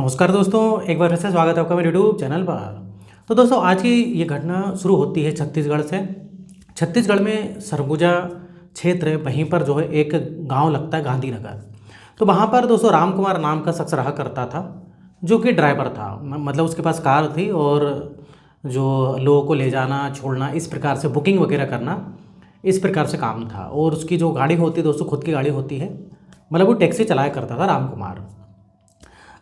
नमस्कार दोस्तों, एक बार फिर से स्वागत है आपका मेरे यूट्यूब चैनल पर। तो दोस्तों, आज की ये घटना शुरू होती है छत्तीसगढ़ से। छत्तीसगढ़ में सरगुजा क्षेत्र है, वहीं पर जो है एक गांव लगता है गांधीनगर। तो वहाँ पर दोस्तों राम कुमार नाम का शख्स रहा करता था, जो कि ड्राइवर था। मतलब उसके पास कार थी और जो लोगों को ले जाना छोड़ना, इस प्रकार से बुकिंग वगैरह करना, इस प्रकार से काम था। और उसकी जो गाड़ी होती है दोस्तों, खुद की गाड़ी होती है। मतलब वो टैक्सी चलाया करता था राम कुमार।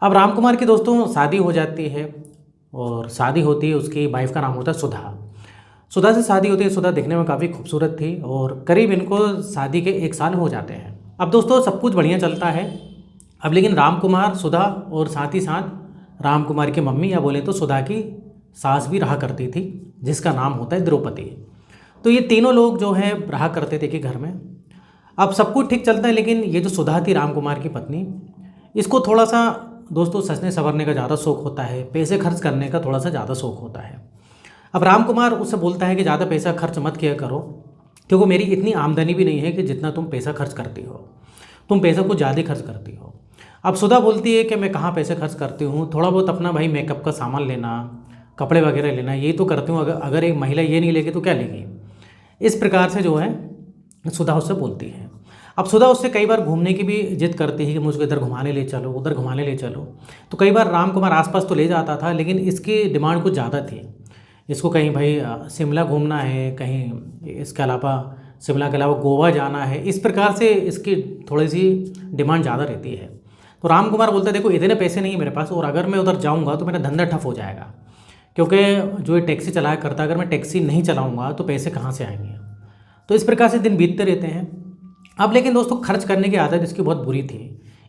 अब राम कुमार की दोस्तों शादी हो जाती है, और शादी होती है, उसकी वाइफ का नाम होता है सुधा। सुधा से शादी होती है। सुधा दिखने में काफ़ी खूबसूरत थी और करीब इनको शादी के 1 साल हो जाते हैं। अब दोस्तों सब कुछ बढ़िया चलता है। अब लेकिन राम कुमार, सुधा और साथ ही साथ राम कुमार की मम्मी, या बोले तो सुधा की सास भी रहा करती थी, जिसका नाम होता है द्रौपदी। तो ये तीनों लोग जो है रहा करते थे कि घर में। अब सब कुछ ठीक चलता है, लेकिन ये जो सुधा थी राम कुमार की पत्नी, इसको थोड़ा सा दोस्तों सजने संवरने का ज़्यादा शौक होता है, पैसे खर्च करने का थोड़ा सा ज़्यादा शौक होता है। अब राम कुमार उससे बोलता है कि ज़्यादा पैसा खर्च मत किया करो, क्योंकि मेरी इतनी आमदनी भी नहीं है कि जितना तुम पैसा खर्च करती हो। तुम पैसा कुछ ज़्यादा खर्च करती हो। अब सुधा बोलती है कि मैं कहाँ पैसे खर्च करती हूँ, थोड़ा बहुत अपना भाई मेकअप का सामान लेना, कपड़े वगैरह लेना, यही तो करती हूँ। अगर अगर एक महिला ये नहीं लेगी तो क्या लेगी। इस प्रकार से जो है सुधा उससे बोलती है। अब सुधा उससे कई बार घूमने की भी जिद करती है कि मुझको इधर घुमाने ले चलो, उधर घुमाने ले चलो। तो कई बार राम कुमार आसपास तो ले जाता था, लेकिन इसकी डिमांड कुछ ज़्यादा थी। इसको कहीं भाई शिमला घूमना है, कहीं इसके अलावा शिमला के अलावा गोवा जाना है, इस प्रकार से इसकी थोड़ी सी डिमांड ज़्यादा रहती है। तो राम कुमार बोलता है देखो इतने पैसे नहीं है मेरे पास, और अगर मैं उधर जाऊँगा तो मेरा धंधा ठप हो जाएगा, क्योंकि जो ये टैक्सी चलाया करता है, अगर मैं टैक्सी नहीं चलाऊँगा तो पैसे कहाँ से आएंगे। तो इस प्रकार से दिन बीतते रहते हैं। अब लेकिन दोस्तों खर्च करने की आदत इसकी बहुत बुरी थी।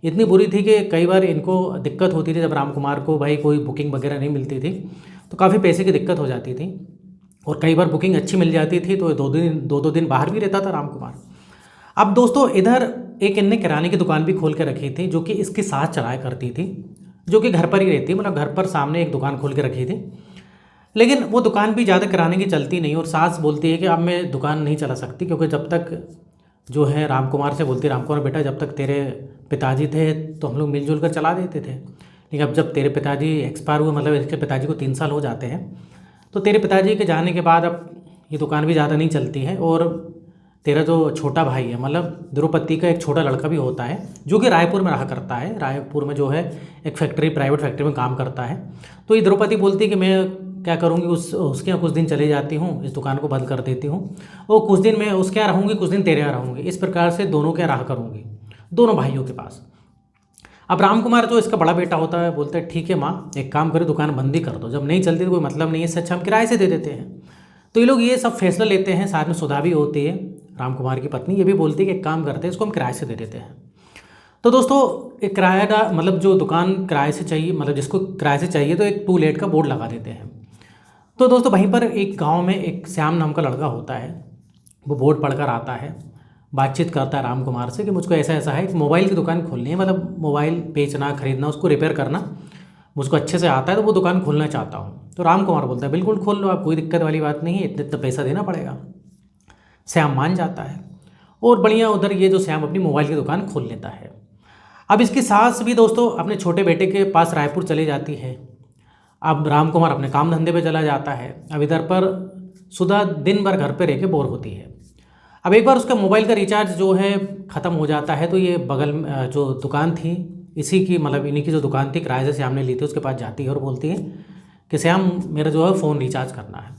इतनी बुरी थी कि कई बार इनको दिक्कत होती थी, जब राम कुमार को भाई कोई बुकिंग वगैरह नहीं मिलती थी तो काफ़ी पैसे की दिक्कत हो जाती थी। और कई बार बुकिंग अच्छी मिल जाती थी तो दो दो दिन बाहर भी रहता था राम कुमार। अब दोस्तों इधर एक इनने किराने की दुकान भी खोल के रखी थी, जो कि इसकी सास चलाया करती थी, जो कि घर पर ही रहती, मतलब घर पर सामने एक दुकान खोल के रखी थी। लेकिन वो दुकान भी ज़्यादा किराने की चलती नहीं, और सास बोलती है कि अब मैं दुकान नहीं चला सकती, क्योंकि जब तक जो है राम कुमार से बोलती, राम कुमार बेटा जब तक तेरे पिताजी थे तो हम लोग मिलजुल कर चला देते थे, लेकिन अब जब तेरे पिताजी एक्सपायर हुए, मतलब इसके पिताजी को 3 साल हो जाते हैं, तो तेरे पिताजी के जाने के बाद अब ये दुकान भी ज़्यादा नहीं चलती है। और तेरा जो छोटा भाई है, मतलब द्रौपदी का एक छोटा लड़का भी होता है, जो कि रायपुर में रहा करता है। रायपुर में जो है एक फैक्ट्री, प्राइवेट फैक्ट्री में काम करता है। तो ये द्रौपदी बोलती है कि मैं क्या करूँगी, उसके यहाँ कुछ दिन चले जाती हूँ, इस दुकान को बंद कर देती हूँ, और कुछ दिन मैं उसके यहाँ रहूँगी, कुछ दिन तेरे यहाँ रहूँगी, इस प्रकार से दोनों के यहाँ रहा करूँगी, दोनों भाइयों के पास। अब राम कुमार जो इसका बड़ा बेटा होता है बोलता है ठीक है माँ, एक काम करो दुकान बंद ही कर दो, जब नहीं चलती तो कोई मतलब नहीं है, इससे अच्छा हम किराए से दे देते हैं। तो ये लोग ये सब फैसला लेते हैं। साथ में सुधा भी होती है, राम कुमार की पत्नी, ये भी बोलती है कि एक काम करते हैं, इसको हम किराए से दे देते हैं। तो दोस्तों एक किराएदार, मतलब जो दुकान किराए से चाहिए, मतलब जिसको किराए से चाहिए, तो एक टू लेट का बोर्ड लगा देते हैं। तो दोस्तों वहीं पर एक गांव में एक श्याम नाम का लड़का होता है। वो बोर्ड पढ़कर आता है, बातचीत करता है राम कुमार से कि मुझको ऐसा ऐसा है, एक मोबाइल की दुकान खोलनी है, मतलब मोबाइल बेचना, खरीदना, उसको रिपेयर करना मुझको अच्छे से आता है, तो वो दुकान खोलना चाहता हूँ। तो राम कुमार बोलता है बिल्कुल खोल लो आप, कोई दिक्कत वाली बात नहीं है, इतने इतना पैसा देना पड़ेगा। श्याम मान जाता है, और बढ़िया उधर ये जो श्याम अपनी मोबाइल की दुकान खोल लेता है। अब इसकी सास भी दोस्तों अपने छोटे बेटे के पास रायपुर चली जाती है। अब राम कुमार अपने काम धंधे पे चला जाता है। अब इधर पर सुधा दिन भर घर पे रह के बोर होती है। अब एक बार उसका मोबाइल का रिचार्ज जो है ख़त्म हो जाता है, तो ये बगल में जो दुकान थी इसी की, मतलब इन्हीं की जो दुकान थी किराए से श्याम ने ली थी, उसके पास जाती है और बोलती है कि श्याम मेरा जो है फ़ोन रिचार्ज करना है।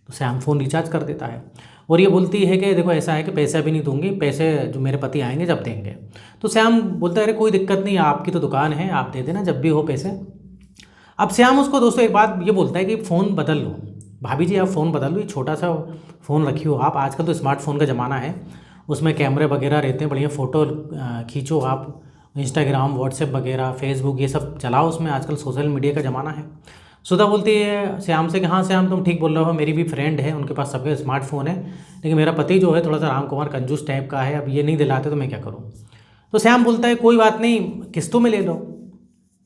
तो श्याम फ़ोन रिचार्ज कर देता है, और ये बोलती है कि देखो ऐसा है कि पैसे अभी नहीं दूंगी, पैसे जो मेरे पति आएंगे जब देंगे। तो श्याम बोलता है अरे कोई दिक्कत नहीं, आपकी तो दुकान है, आप दे देना जब भी हो पैसे। अब श्याम उसको दोस्तों एक बात ये बोलता है कि फ़ोन बदल लो, भाभी जी आप फ़ोन बदल लो, ये छोटा सा फ़ोन रखी हो आप, आजकल तो स्मार्टफोन का ज़माना है, उसमें कैमरे वगैरह रहते हैं, बढ़िया फ़ोटो खींचो आप, इंस्टाग्राम, व्हाट्सएप वगैरह, फेसबुक, ये सब चलाओ, उसमें आजकल सोशल मीडिया का ज़माना है। सुधा बोलती है श्याम से कि हाँ श्याम तुम ठीक बोल रहे हो, मेरी भी फ्रेंड है, उनके पास सबके स्मार्टफोन है, लेकिन मेरा पति जो है थोड़ा सा राम कुमार कंजूस टाइप का है, अब ये नहीं दिलाते तो मैं क्या करूँ। तो श्याम बोलता है कोई बात नहीं, किस्तों में ले लो।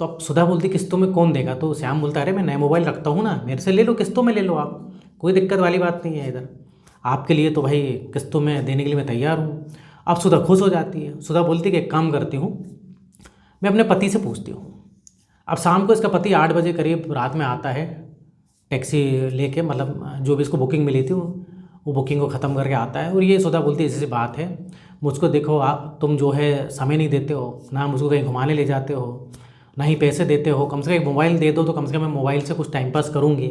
तो अब सुधा बोलती किस्तों में कौन देगा। तो श्याम बोलता है अरे मैं नया मोबाइल रखता हूँ ना, मेरे से ले लो, किस्तों में ले लो आप, कोई दिक्कत वाली बात नहीं है, इधर आपके लिए तो भाई किस्तों में देने के लिए मैं तैयार हूँ। अब सुधा खुश हो जाती है। सुधा बोलती है कि एक काम करती हूँ, मैं अपने पति से पूछती हूँ। अब शाम को इसका पति 8 बजे करीब रात में आता है टैक्सी लेके, मतलब जो भी इसको बुकिंग मिली थी वो बुकिंग को ख़त्म करके आता है। और ये सुधा बोलती है, ऐसी सी बात है, मुझको देखो आप, तुम जो है समय नहीं देते हो ना, मुझको कहीं घुमाने ले जाते हो ना ही पैसे देते हो, कम से कम एक मोबाइल दे दो तो कम से कम मैं मोबाइल से कुछ टाइम पास करूँगी,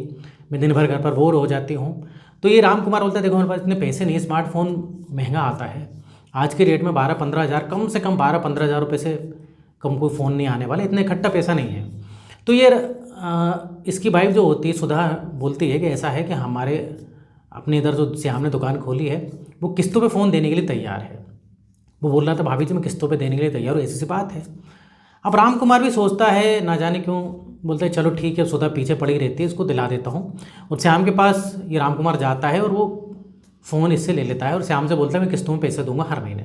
मैं दिन भर घर पर बोर हो जाती हूँ। तो ये राम कुमार बोलता है, देखो मेरे पास इतने पैसे नहीं, स्मार्टफोन महंगा आता है, आज के रेट में 12-15 हज़ार, कम से कम 12-15 हज़ार रुपये से कम कोई फ़ोन नहीं आने वाला, इतना इकट्ठा पैसा नहीं है। तो ये इसकी वाइफ जो होती है सुधा बोलती है कि ऐसा है कि हमारे अपने इधर जो श्याम ने दुकान खोली है वो किस्तों पे फ़ोन देने के लिए तैयार है। वो बोल रहा था, भाभी जी मैं किस्तों पे देने के लिए तैयार हूँ, ऐसी सी बात है। अब राम कुमार भी सोचता है, ना जाने क्यों, बोलते हैं चलो ठीक है, सुधा पीछे पड़ी रहती है, इसको दिला देता हूँ। और श्याम के पास ये राम कुमार जाता है और वो फ़ोन इससे ले लेता है और श्याम से बोलता है मैं किस्तों में पैसे दूंगा हर महीने।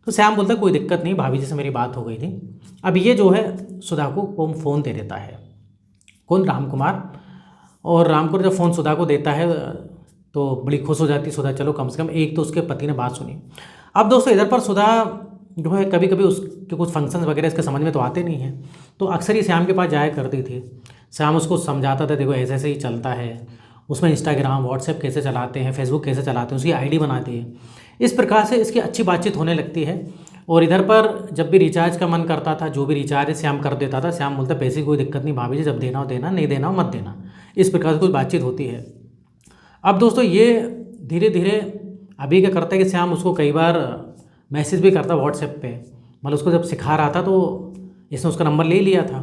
तो श्याम बोलता है कोई दिक्कत नहीं, भाभी जी से मेरी बात हो गई थी। अब ये जो है सुधा को वो फ़ोन दे देता है, कौन, राम कुमार। और राम कुमार जब फ़ोन सुधा को देता है तो बड़ी खुश हो जाती सुधा, चलो कम से कम एक तो उसके पति ने बात सुनी। अब दोस्तों इधर पर सुधा जो है कभी कभी उसके कुछ फंक्शंस वगैरह इसके समझ में तो आते नहीं हैं, तो अक्सर ही श्याम के पास जाया करती थी। श्याम उसको समझाता था, देखो ऐसे ऐसे ही चलता है, उसमें इंस्टाग्राम व्हाट्सएप कैसे चलाते हैं, फेसबुक कैसे चलाते हैं, उसकी आईडी बनाती है। इस प्रकार से इसकी अच्छी बातचीत होने लगती है। और इधर पर जब भी रिचार्ज का मन करता था, जो भी रिचार्ज श्याम कर देता था, श्याम बोलता पैसे की कोई दिक्कत नहीं भाभी जी, जब देना हो देना, नहीं देना हो मत देना। इस प्रकार से कुछ बातचीत होती है। अब दोस्तों ये धीरे धीरे अभी क्या करता है कि श्याम उसको कई बार मैसेज भी करता व्हाट्सएप पे, मतलब उसको जब सिखा रहा था तो इसने उसका नंबर ले लिया था,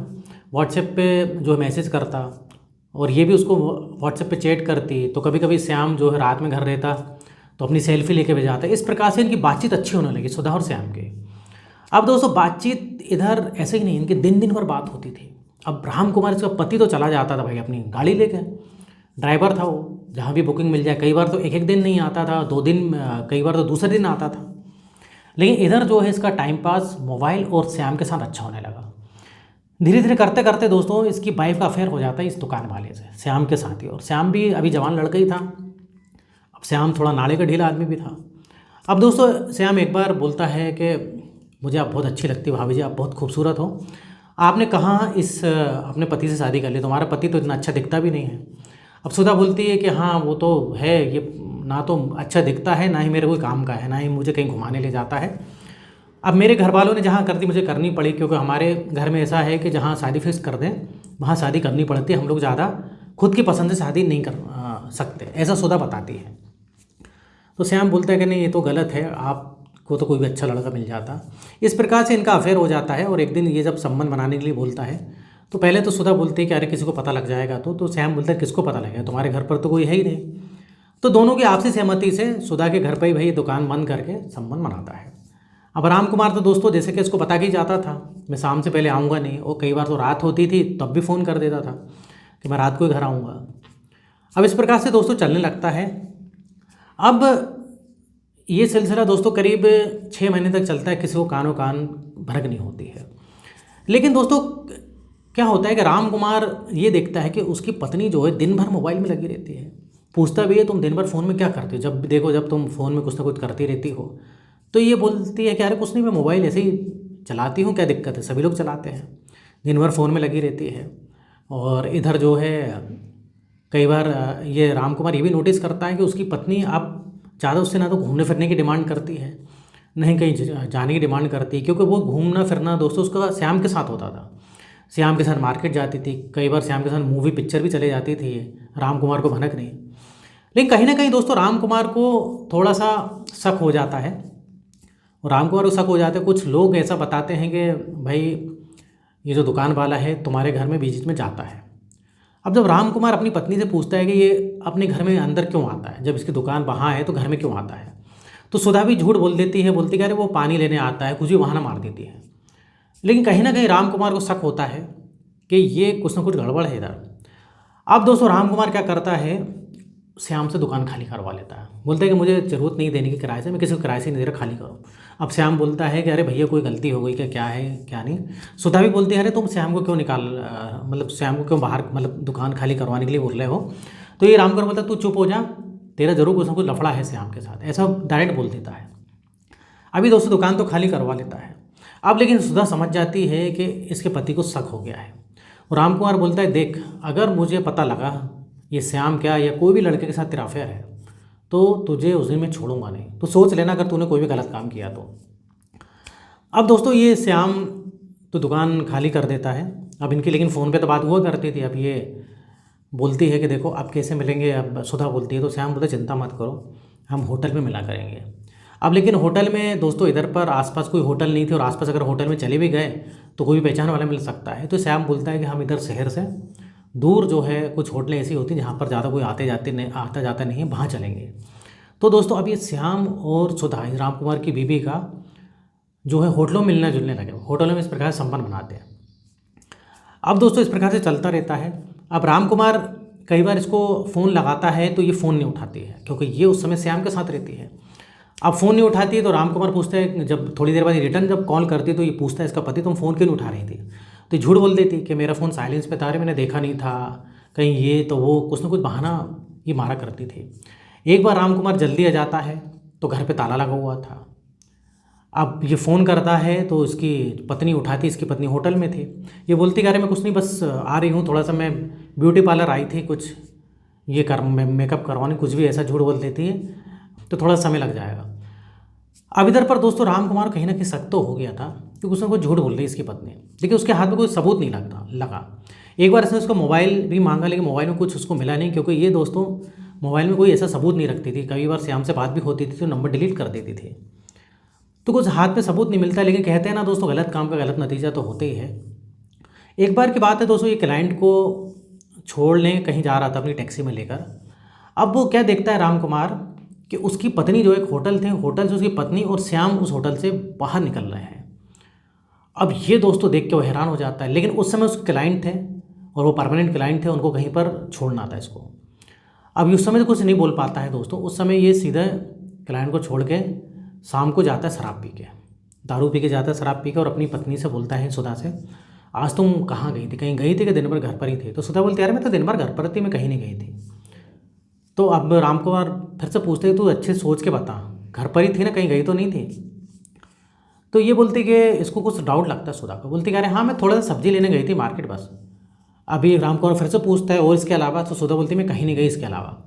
व्हाट्सएप पे जो है मैसेज करता और ये भी उसको व्हाट्सएप पे चैट करती। तो कभी कभी श्याम जो है रात में घर रहता तो अपनी सेल्फी लेके भेजाता। इस प्रकार से इनकी बातचीत अच्छी होने लगी सुधा और श्याम की। अब दोस्तों बातचीत इधर ऐसे ही नहीं, इनकी दिन दिन भर बात होती थी। अब राम कुमार इसका पति तो चला जाता था भाई अपनी गाड़ी लेके, ड्राइवर था वो, जहाँ भी बुकिंग मिल जाए, कई बार तो एक दिन नहीं आता था, 2 दिन, कई बार तो दूसरे दिन आता था। लेकिन इधर जो है इसका टाइम पास मोबाइल और श्याम के साथ अच्छा होने लगा। धीरे धीरे करते करते दोस्तों इसकी वाइफ का अफेयर हो जाता है इस दुकान वाले से, श्याम के साथ ही। और श्याम भी अभी जवान लड़का ही था, अब श्याम थोड़ा नाले का ढीला आदमी भी था। अब दोस्तों श्याम एक बार बोलता है कि मुझे आप बहुत अच्छी लगती है भाभी जी, आप बहुत खूबसूरत हो, आपने कहाँ इस अपने पति से शादी कर ली, तुम्हारा पति तो इतना अच्छा दिखता भी नहीं है। अब सुधा बोलती है कि हाँ वो तो है, ये ना तो अच्छा दिखता है, ना ही मेरे कोई काम का है, ना ही मुझे कहीं घुमाने ले जाता है। अब मेरे घर वालों ने जहाँ कर दी मुझे करनी पड़ी, क्योंकि हमारे घर में ऐसा है कि जहाँ शादी फिक्स कर दें वहाँ शादी करनी पड़ती है, हम लोग ज़्यादा खुद की पसंद से शादी नहीं कर सकते, ऐसा सुधा बताती है। तो श्याम बोलता है कि नहीं ये तो गलत है, आपको तो कोई भी अच्छा लड़का मिल जाता। इस प्रकार से इनका अफेयर हो जाता है। और एक दिन ये जब संबंध बनाने के लिए बोलता है तो पहले तो सुधा बोलती है कि अरे किसी को पता लग जाएगा। तो श्याम बोलता है किसको पता लगेगा, तुम्हारे घर पर तो कोई है ही नहीं। तो दोनों की आपसी सहमति से सुधा के घर पर ही भाई दुकान बंद करके संबंध बनाता है। अब राम कुमार तो दोस्तों जैसे कि इसको पता कि जाता था मैं शाम से पहले आऊँगा नहीं, और कई बार तो रात होती थी तब भी फ़ोन कर देता था कि मैं रात को ही घर आऊँगा। अब इस प्रकार से दोस्तों चलने लगता है। अब ये सिलसिला दोस्तों करीब 6 महीने तक चलता है, किसी को कानो कान भनक नहीं होती है। लेकिन दोस्तों क्या होता है कि राम कुमार ये देखता है कि उसकी पत्नी जो है दिन भर मोबाइल में लगी रहती है। पूछता भी है तुम दिन भर फ़ोन में क्या करते हो, जब देखो जब तुम फ़ोन में कुछ ना कुछ करती रहती हो। तो ये बोलती है कि अरे कुछ नहीं, मैं मोबाइल ऐसे ही चलाती हूँ, क्या दिक्कत है, सभी लोग चलाते हैं। दिन भर फ़ोन में लगी रहती है। और इधर जो है कई बार ये राम कुमार ये भी नोटिस करता है कि उसकी पत्नी अब ज़्यादा उससे ना तो घूमने फिरने की डिमांड करती है, नहीं कहीं जाने की डिमांड करती है। क्योंकि वो घूमना फिरना दोस्तों उसका श्याम के साथ होता था, श्याम के साथ मार्केट जाती थी, कई बार श्याम के साथ मूवी पिक्चर भी चले जाती थी, राम कुमार को भनक नहीं। लेकिन कहीं ना कहीं दोस्तों राम कुमार को थोड़ा सा शक हो जाता है। और राम कुमार को शक हो जाता है, कुछ लोग ऐसा बताते हैं कि भाई ये जो दुकान वाला है तुम्हारे घर में बीच में जाता है। अब जब राम कुमार अपनी पत्नी से पूछता है कि ये अपने घर में अंदर क्यों आता है, जब इसकी दुकान वहाँ है तो घर में क्यों आता है, तो सुधा भी झूठ बोल देती है, बोलती कि अरे वो पानी लेने आता है, कुछ भी बहाना मार देती है। लेकिन कहीं ना कहीं राम कुमार को शक होता है कि ये कुछ ना कुछ गड़बड़ है इधर। अब दोस्तों राम कुमार क्या करता है, श्याम से दुकान खाली करवा लेता है। बोलता है कि मुझे ज़रूरत नहीं देने की किराए से, मैं किसी को किराए से नहीं दे रहा, खाली करो। अब श्याम बोलता है कि अरे भैया कोई गलती हो गई क्या है क्या नहीं। सुधा भी बोलती है अरे तुम श्याम को क्यों मतलब श्याम को क्यों बाहर मतलब दुकान खाली करवाने के लिए बोल रहे हो। तो ये राम कुमार बोलता है तू चुप हो जा, तेरा जरूर कुछ ना कुछ लफड़ा है श्याम के साथ, ऐसा डायरेक्ट बोल देता है। अभी दोस्तों दुकान तो खाली करवा लेता है। अब लेकिन सुधा समझ जाती है कि इसके पति को शक हो गया है। और राम कुमार बोलता है, देख अगर मुझे पता लगा ये श्याम क्या या कोई भी लड़के के साथ तेरा अफेयर है तो तुझे उस दिन मैं छोड़ूंगा नहीं, तो सोच लेना अगर तूने कोई भी गलत काम किया तो। अब दोस्तों ये श्याम तो दुकान खाली कर देता है। अब इनकी लेकिन फ़ोन पे तो बात हुआ करती थी। अब ये बोलती है कि देखो आप कैसे मिलेंगे, अब सुधा बोलती है तो श्याम बोलते चिंता मत करो, हम होटल में मिला करेंगे। अब लेकिन होटल में दोस्तों इधर पर आसपास कोई होटल नहीं थी, और आसपास अगर होटल में चले भी गए तो कोई भी पहचान वाला मिल सकता है। तो श्याम बोलता है कि हम इधर शहर से दूर जो है कुछ होटलें ऐसी होती हैं जहाँ पर ज़्यादा कोई आता जाता नहीं है, वहाँ चलेंगे। तो दोस्तों अब ये श्याम और सुधा राम कुमार की बीवी का जो है होटलों में मिलना जुलने लगे, होटलों में इस प्रकार से संबंध बनाते हैं। अब दोस्तों इस प्रकार से चलता रहता है। अब राम कुमार कई बार इसको फ़ोन लगाता है तो ये फ़ोन नहीं उठाती है, क्योंकि ये उस समय श्याम के साथ रहती है। अब फ़ोन नहीं उठाती है तो राम कुमार पूछता है, जब थोड़ी देर बाद रिटर्न जब कॉल करती है तो ये पूछता है इसका पति, तुम फ़ोन क्यों नहीं उठा रही थी? तो ये झूठ बोल देती कि मेरा फ़ोन साइलेंस पे था, मैंने देखा नहीं था, कहीं ये तो वो कुछ ना कुछ बहाना ये मारा करती थी। एक बार राम कुमार जल्दी आ जाता है तो घर पे ताला लगा हुआ था। अब ये फ़ोन करता है तो इसकी पत्नी उठाती, इसकी पत्नी होटल में थी। ये बोलती कि अरे मैं कुछ नहीं, बस आ रही हूँ, थोड़ा सा मैं ब्यूटी पार्लर आई थी, कुछ ये मेकअप करवाने, कुछ भी ऐसा झूठ बोल देती है, तो थोड़ा समय लग जाएगा। अब इधर पर दोस्तों राम कुमार कहीं ना कहीं शक तो हो गया था क्योंकि उसने कुछ झूठ बोल रही इसकी पत्नी, लेकिन उसके हाथ में कोई सबूत नहीं लगा। एक बार इसने उसका मोबाइल भी मांगा, लेकिन मोबाइल में कुछ उसको मिला नहीं, क्योंकि ये दोस्तों मोबाइल में कोई ऐसा सबूत नहीं रखती थी। कई बार श्याम से बात भी होती थी तो नंबर डिलीट कर देती थी, तो कुछ हाथ में सबूत नहीं मिलता। लेकिन कहते हैं ना दोस्तों, गलत काम का गलत नतीजा तो होते ही है। एक बार की बात है दोस्तों, ये क्लाइंट को छोड़ने कहीं जा रहा था अपनी टैक्सी में लेकर। अब वो क्या देखता है राम कुमार कि उसकी पत्नी जो एक होटल थे, होटल से उसकी पत्नी और श्याम उस होटल से बाहर निकल रहे हैं। अब ये दोस्तों देख के वो हैरान हो जाता है, लेकिन उस समय उसके क्लाइंट थे और वो परमानेंट क्लाइंट थे, उनको कहीं पर छोड़ना था इसको। अब उस समय तो कुछ नहीं बोल पाता है दोस्तों। उस समय ये सीधा क्लाइंट को छोड़ के शाम को जाता है शराब पी के, दारू पी के जाता है शराब पी के, और अपनी पत्नी से बोलता है सुधा से, आज तुम कहाँ गई थी, कहीं गई थी कि दिन भर घर पर ही थी? तो सुधा बोलती है, अरे मैं तो दिन भर घर पर थी, मैं कहीं नहीं गई थी। तो अब राम कुमार फिर से पूछते हैं, तू अच्छे सोच के बता, घर पर ही थी ना, कहीं गई तो नहीं थी? तो ये बोलती कि इसको कुछ डाउट लगता है सुधा को। बोलती कि अरे हाँ, मैं थोड़ा सा सब्जी लेने गई थी मार्केट बस। अभी राम कुमार फिर से पूछता है और इसके अलावा? तो सुधा बोलती मैं कहीं नहीं गई इसके अलावा।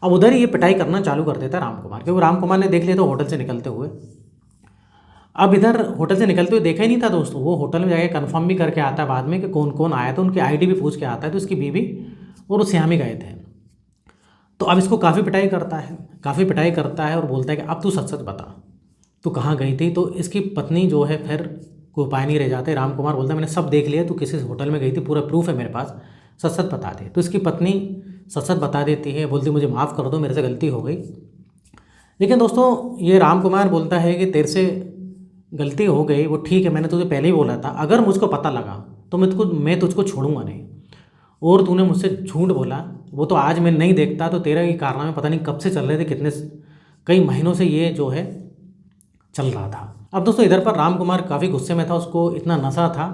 अब उधर ही ये पिटाई करना चालू कर देता है राम कुमार, क्योंकि राम कुमार ने देख लिया तो होटल से निकलते हुए। अब इधर होटल से निकलते हुए देखा ही नहीं था दोस्तों, वो होटल में जाके कंफर्म भी करके आता है बाद में कि कौन कौन आया था, उनकी आईडी भी पूछ के आता है। तो इसकी बीवी और उस श्याम ही गए थे। तो अब इसको काफ़ी पिटाई करता है और बोलता है कि अब तू सच सच बता, तू कहाँ गई थी? तो इसकी पत्नी जो है फिर कोई उपाय नहीं रह जाते। राम कुमार बोलता है मैंने सब देख लिया, तू किसी होटल में गई थी, पूरा प्रूफ है मेरे पास, सच सच बता दे। तो इसकी पत्नी सच सच बता देती है, बोलती मुझे माफ़ कर दो, मेरे से गलती हो गई। लेकिन दोस्तों ये राम कुमार बोलता है कि तेरे से गलती हो गई वो ठीक है, मैंने तुझे पहले ही बोला था, अगर मुझको पता लगा तो मैं तुझको छोड़ूंगा नहीं, और तूने मुझसे झूठ बोला, वो तो आज मैं नहीं देखता, तो तेरा ये कारनामे पता नहीं कब से चल रहे थे, कई महीनों से ये जो है चल रहा था। अब दोस्तों इधर पर राम कुमार काफ़ी गुस्से में था, उसको इतना नशा था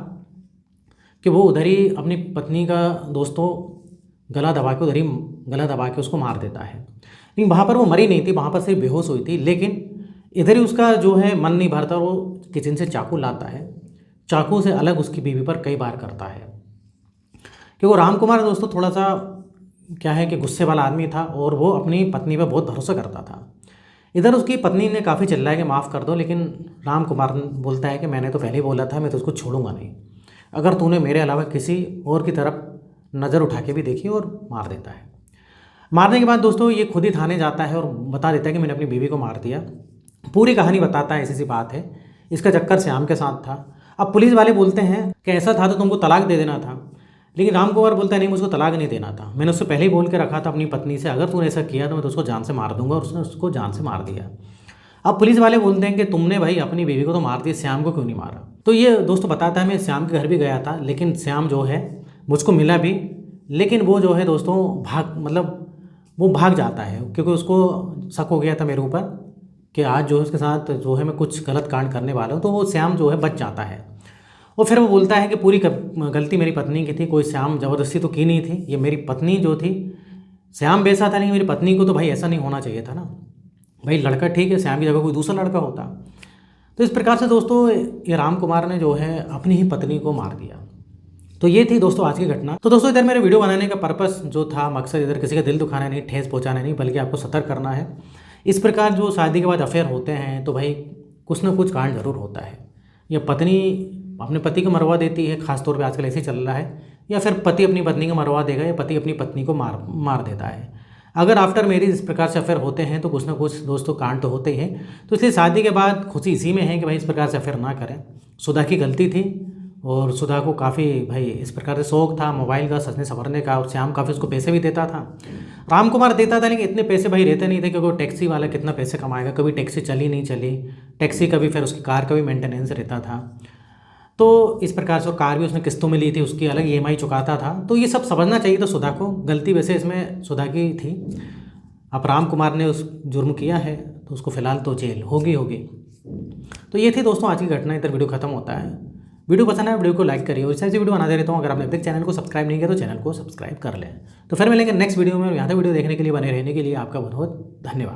कि वो उधर ही अपनी पत्नी का दोस्तों गला दबा के उसको मार देता है। लेकिन वहाँ पर वो मरी नहीं थी, वहाँ पर सिर्फ बेहोश हुई थी। लेकिन इधर ही उसका जो है मन नहीं भरता, वो किचन से चाकू लाता है, चाकू से अलग उसकी बीवी पर कई बार करता है। क्योंकि राम कुमार दोस्तों थोड़ा सा क्या है कि गुस्से वाला आदमी था और वो अपनी पत्नी पर बहुत भरोसा करता था। इधर उसकी पत्नी ने काफ़ी चिल्लाया कि माफ़ कर दो, लेकिन राम कुमार बोलता है कि मैंने तो पहले ही बोला था, मैं तो उसको छोड़ूंगा नहीं, अगर तूने मेरे अलावा किसी और की तरफ नज़र उठा के भी देखी, और मार देता है। मारने के बाद दोस्तों ये खुद ही थाने जाता है और बता देता है कि मैंने अपनी बीवी को मार दिया। पूरी कहानी बताता है, ऐसी सी बात है, इसका चक्कर श्याम के साथ था। अब पुलिस वाले बोलते हैं कि ऐसा था तो तुमको तलाक दे देना था, लेकिन राम कुमार बोलता है नहीं, मुझको तलाक नहीं देना था, मैंने उससे पहले ही बोल के रखा था अपनी पत्नी से, अगर तूने ऐसा किया तो मैं तो उसको जान से मार दूंगा, और उसने उसको जान से मार दिया। अब पुलिस वाले बोलते हैं कि तुमने भाई अपनी बीवी को तो मार दिया, श्याम को क्यों नहीं मारा? तो ये दोस्तों बताता है मैं श्याम के घर भी गया था, लेकिन श्याम जो है मुझको मिला भी, लेकिन वो जो है दोस्तों वो भाग जाता है, क्योंकि उसको शक हो गया था मेरे ऊपर कि आज जो है उसके साथ जो है मैं कुछ गलत कांड करने वाला हूँ। तो वो श्याम जो है बच जाता है, और फिर वो बोलता है कि पूरी गलती मेरी पत्नी की थी, कोई श्याम ज़बरदस्ती तो की नहीं थी, ये मेरी पत्नी जो थी, श्याम बेसा था, लेकिन मेरी पत्नी को तो भाई ऐसा नहीं होना चाहिए था ना, भाई लड़का ठीक है, श्याम की जगह कोई दूसरा लड़का होता। तो इस प्रकार से दोस्तों ये राम कुमार ने जो है अपनी ही पत्नी को मार दिया। तो ये थी दोस्तों आज की घटना। तो दोस्तों इधर मेरे वीडियो बनाने का पर्पस जो था, मकसद इधर किसी का दिल दुखाना नहीं, ठेस पहुंचाना नहीं, बल्कि आपको सतर्क करना है। इस प्रकार जो शादी के बाद अफेयर होते हैं तो भाई कुछ ना कुछ कांड जरूर होता है। या पत्नी अपने पति को मरवा देती है, खासतौर पे आजकल ऐसे ही चल रहा है, या फिर पति अपनी पत्नी को मरवा देगा, या पति अपनी पत्नी को मार देता है। अगर आफ्टर मैरिज इस प्रकार से अफेयर होते हैं तो कुछ ना कुछ दोस्तों कांड तो होते ही हैं। तो इसलिए शादी के बाद खुशी इसी में है कि भाई इस प्रकार से अफेयर ना करें। सुधा की गलती थी, और सुधा को काफ़ी भाई इस प्रकार से शौक था मोबाइल का सजने संवरने का, और श्याम काफ़ी उसको पैसे भी देता था। राम कुमार देता था, लेकिन इतने पैसे भाई रहते नहीं थे, क्योंकि वो टैक्सी वाला कितना पैसे कमाएगा। कभी टैक्सी चली नहीं चली टैक्सी, कभी फिर उसकी कार का भी मेंटेनेंस रहता था। तो इस प्रकार से, और कार भी उसने किस्तों में ली थी, उसकी अलग EMI चुकाता था। तो ये सब समझना चाहिए था सुधा को। गलती वैसे इसमें सुधा की थी। अब राम कुमार ने उस जुर्म किया है तो उसको फिलहाल तो जेल होगी। तो ये थी दोस्तों आज की घटना। इधर वीडियो खत्म होता है। वीडियो पसंद है वीडियो को लाइक करिए, और इस तरह से वीडियो बना दे रहता हूँ। अगर आपने अब तक चैनल को सब्सक्राइब नहीं किया तो चैनल को सब्सक्राइब कर लें। तो फिर मिलेंगे नेक्स्ट वीडियो में, और यहाँ तक वीडियो देखने के लिए, बने रहने के लिए आपका बहुत बहुत धन्यवाद।